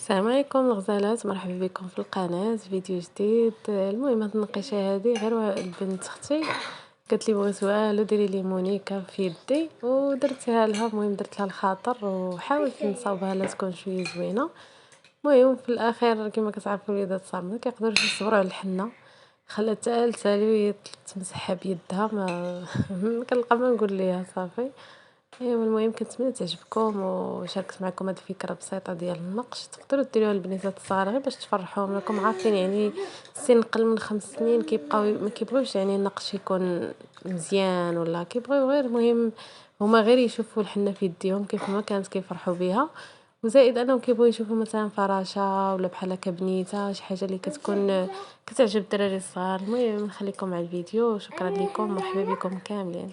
السلام عليكم الغزالات، مرحبا بكم في القناة فيديو جديد. المهم هاد النقيشة هادي غير البنت اختي قالت لي بغيت سؤال وديري لي مونيكا في يدي ودرتها لها. المهم درت لها الخاطر وحاولت نصاوبها لا تكون شويه زوينه. المهم في الاخير كما كتعرفوا الوليدات صغار ما كيقدروش يصبروا على الحنه، خلات تالي تمسحها بيدها. ما كنلقى ما نقول ليها صافي. ايوا المهم كنتمنى تعجبكم وشاركت معكم هذه الفكره بسيطه ديال النقش، تقدروا ديروها للبنيتات الصغار غير باش تفرحوهم. راكم عارفين يعني السن قل من 5 سنين كيبقاو ما كيبغيوش يعني النقش يكون مزيان ولا كيبغيو غير المهم هما غير يشوفوا الحنه في يديهم كيف ما كانت كيفرحوا بها. وزائد انهم كيبغيو يشوفوا مثلا فراشه ولا بحال هكا بنيته شي حاجه اللي كتكون كتعجب الدراري الصغار. المهم نخليكم مع الفيديو، شكرا لكم، مرحبا بكم كاملين.